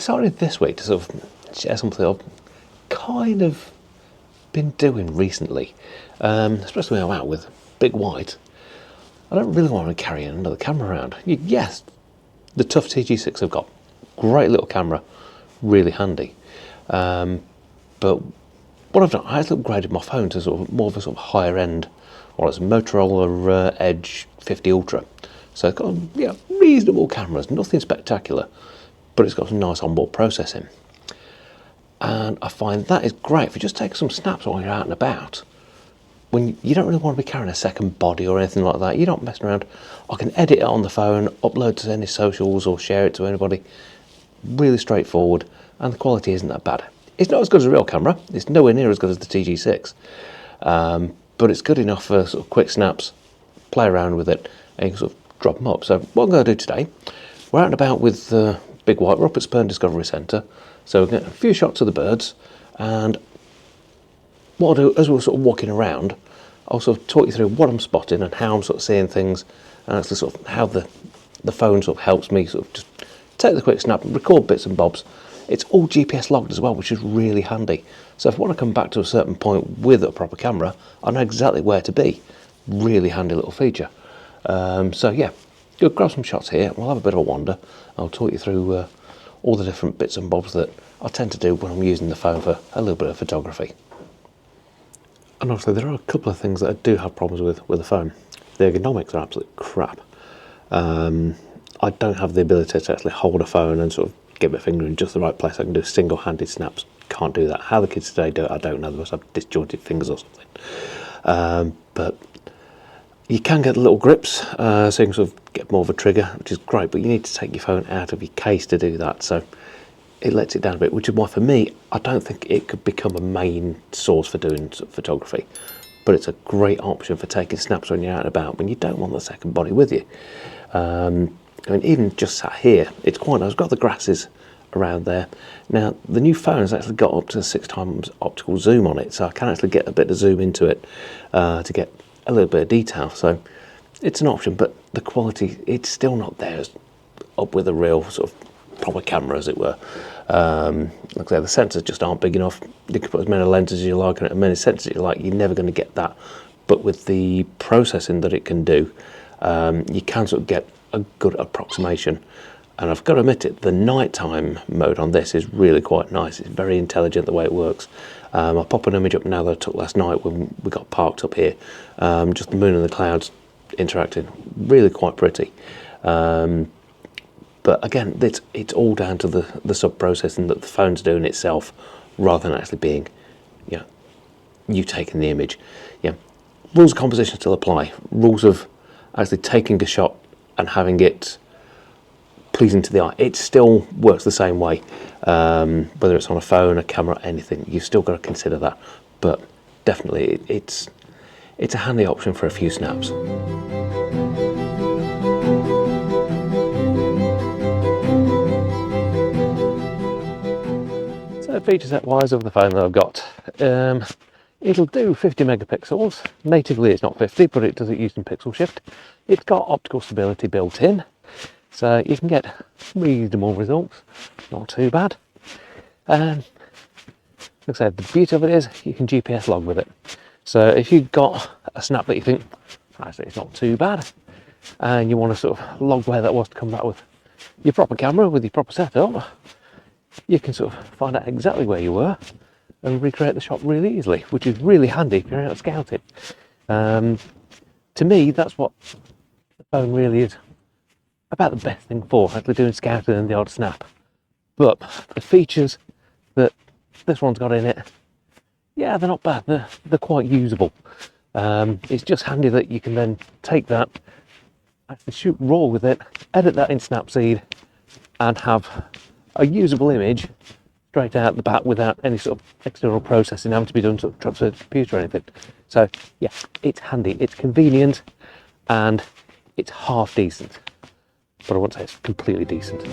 decided this week to sort of share something I've kind of been doing recently, especially when I'm out with Big White. I don't really want to carry another camera around. Yes, the Tough TG-6 I've got, great little camera, really handy. But what I've done, I actually upgraded my phone to sort of more of a sort of higher end, well, it's a Motorola Edge 50 Ultra. So it's got reasonable cameras, nothing spectacular, but it's got some nice onboard processing. And I find that is great for just taking some snaps while you're out and about. When you don't really want to be carrying a second body or anything like that, you're not messing around. I can edit it on the phone, upload to any socials or share it to anybody. Really straightforward, and the quality isn't that bad. It's not as good as a real camera. It's nowhere near as good as the TG6, but it's good enough for sort of quick snaps, play around with it, and you can sort of drop them up. So what I'm going to do today, we're out and about with Big White. We're up at Spurn Discovery Centre, so we're getting a few shots of the birds, and what I'll do, as we're sort of walking around, I'll sort of talk you through what I'm spotting and how I'm sort of seeing things, and actually sort of how the phone sort of helps me sort of just take the quick snap and record bits and bobs. It's all GPS logged as well, which is really handy. So if I want to come back to a certain point with a proper camera, I know exactly where to be. Really handy little feature. So yeah, go grab some shots here. We'll have a bit of a wander. I'll talk you through all the different bits and bobs that I tend to do when I'm using the phone for a little bit of photography. And obviously there are a couple of things that I do have problems with the phone. The ergonomics are absolute crap. I don't have the ability to actually hold a phone and sort of get my finger in just the right place. I can do single-handed snaps. Can't do that. How the kids today do it, I don't know. They must have disjointed fingers or something. But you can get the little grips, so you can sort of get more of a trigger, which is great, but you need to take your phone out of your case to do that. So it lets it down a bit, which is why for me, I don't think it could become a main source for doing photography, but it's a great option for taking snaps when you're out and about, when you don't want the second body with you. I mean, even just sat here, it's quite nice. I've got the grasses around there. Now, the new phone has actually got up to 6x optical zoom on it, so I can actually get a bit of zoom into it to get a little bit of detail. So it's an option, but the quality, it's still not there as up with a real sort of proper camera, as it were. Like I say, the sensors just aren't big enough. You can put as many lenses as you like and as many sensors as you like, you're never going to get that. But with the processing that it can do, you can sort of get a good approximation. And I've got to admit it, the nighttime mode on this is really quite nice. It's very intelligent the way it works. I'll pop an image up now that I took last night when we got parked up here. Just the moon and the clouds interacting, really quite pretty. But again, it's all down to the sub-processing that the phone's doing itself, rather than actually being, you taking the image. Rules of composition still apply. Rules of actually taking a shot and having it pleasing to the eye, it still works the same way. Whether it's on a phone, a camera, anything, you've still got to consider that. But definitely, it's a handy option for a few snaps. So feature set wise of the phone that I've got, it'll do 50 megapixels. Natively it's not 50, but it does it using pixel shift. It's got optical stability built in, so you can get reasonable results, not too bad. Like I said, the beauty of it is you can GPS log with it. So if you've got a snap that you think, actually it's not too bad, and you want to sort of log where that was to come back with your proper camera, with your proper setup, you can sort of find out exactly where you were and recreate the shot really easily, which is really handy if you're out scouting. To me, that's what the phone really is about the best thing for, actually doing scouting and the odd snap. But the features that this one's got in it, they're not bad. They're quite usable. It's just handy that you can then take that, actually shoot raw with it, edit that in Snapseed, and have a usable image straight out the bat without any sort of external processing having to be done sort of to the computer or anything. So yeah, it's handy, it's convenient, and it's half decent. But I won't say it's completely decent.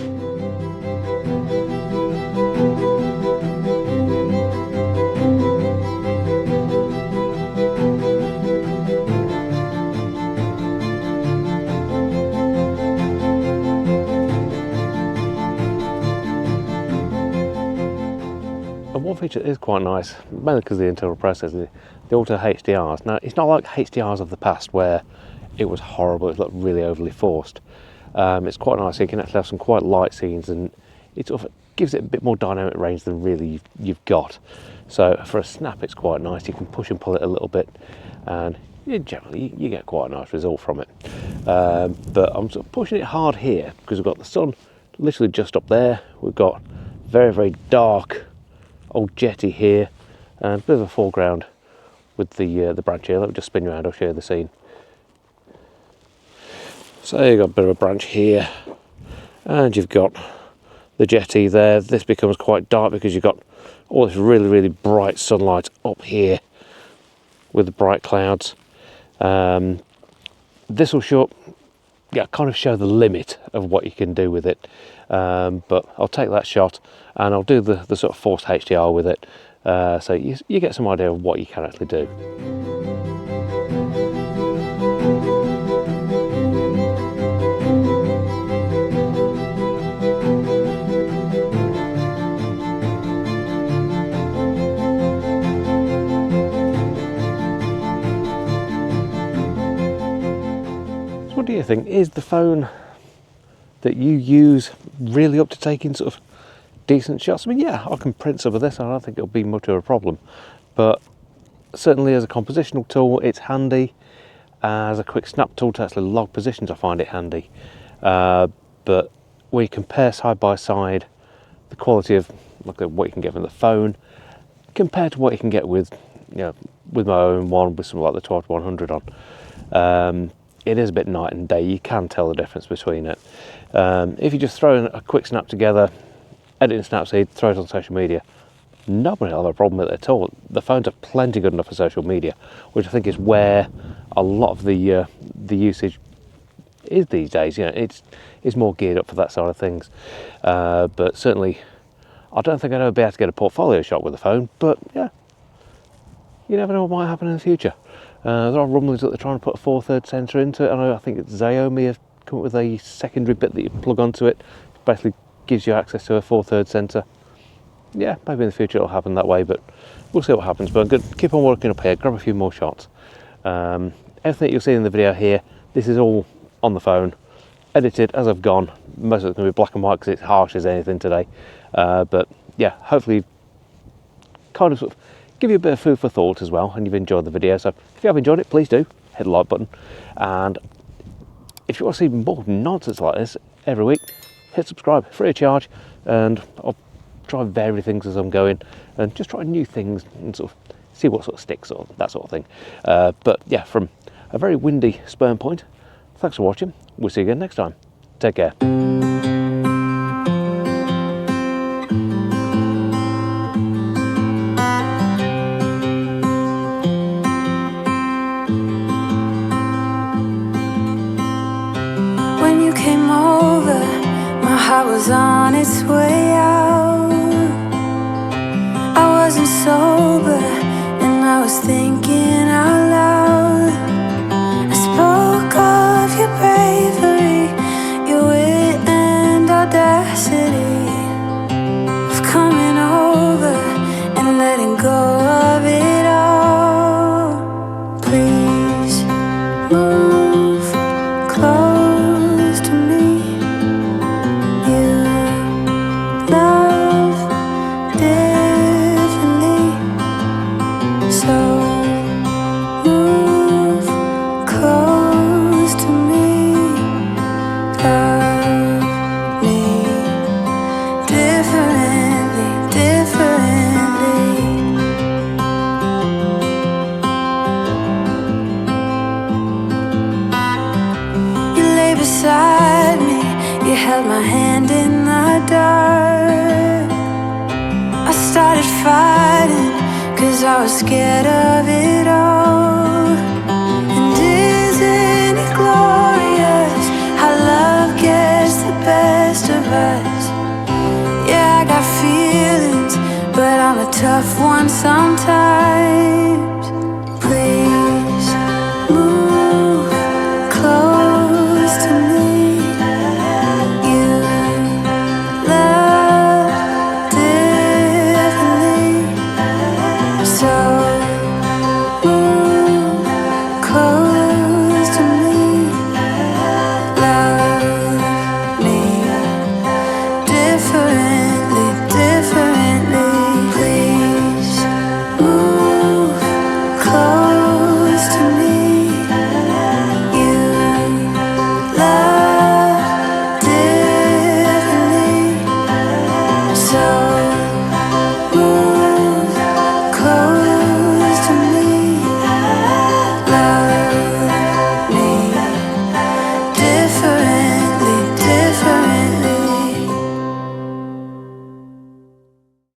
one feature that is quite nice, mainly because of the internal processor, the auto HDRs. Now, it's not like HDRs of the past where it was horrible, it looked really overly forced. It's quite nice, so you can actually have some quite light scenes, and it sort of gives it a bit more dynamic range than really you've got. So for a snap, it's quite nice. You can push and pull it a little bit, and generally you get quite a nice result from it. But I'm sort of pushing it hard here because we've got the sun literally just up there. We've got very, very dark old jetty here, and a bit of a foreground with the branch here. Let me just spin you around, I'll show you the scene. So you've got a bit of a branch here, and you've got the jetty there. This becomes quite dark because you've got all this really, really bright sunlight up here with the bright clouds. This will kind of show the limit of what you can do with it, but I'll take that shot and I'll do the sort of forced HDR with it, so you get some idea of what you can actually do. What do you think? Is the phone that you use really up to taking sort of decent shots? I mean, yeah, I can print some of this, and I don't think it'll be much of a problem, but certainly as a compositional tool, it's handy. As a quick snap tool to actually log positions, I find it handy. But when you compare side by side the quality of what you can get from the phone compared to what you can get with, with my own one, with something like the 12-100 on, it is a bit night and day. You can tell the difference between it. If you just throw a quick snap together, edit in Snapseed, throw it on social media, nobody will have a problem with it at all. The phones are plenty good enough for social media, which I think is where a lot of the usage is these days. It's more geared up for that side of things. But certainly, I don't think I'd ever be able to get a portfolio shot with the phone. But yeah, you never know what might happen in the future. There are rumblings that they're trying to put a 4/3 sensor into it. I think it's Xiaomi have come up with a secondary bit that you plug onto it. It basically gives you access to a 4/3 sensor. Yeah, maybe in the future it'll happen that way, but we'll see what happens. But I'm going to keep on working up here, grab a few more shots. Everything that you'll see in the video here, this is all on the phone, edited as I've gone. Most of it's going to be black and white because it's harsh as anything today. But yeah, hopefully kind of, sort of give you a bit of food for thought as well, and you've enjoyed the video. So if you have enjoyed it, please do hit the like button, and if you want to see more nonsense like this every week, hit subscribe, free of charge, and I'll try and vary things as I'm going and just try new things and sort of see what sort of sticks or that sort of thing. But yeah, from a very windy Spurn Point, thanks for watching. We'll see you again next time. Take care. I was on its way out. I wasn't sober, and I was thinking out loud. I spoke of your bravery, your wit and audacity, of coming over and letting go of it all. Please move close to me. Beside me, you held my hand in the dark. I started fighting, 'cause I was scared of it all. And isn't it glorious how love gets the best of us? Yeah, I got feelings, but I'm a tough one sometimes.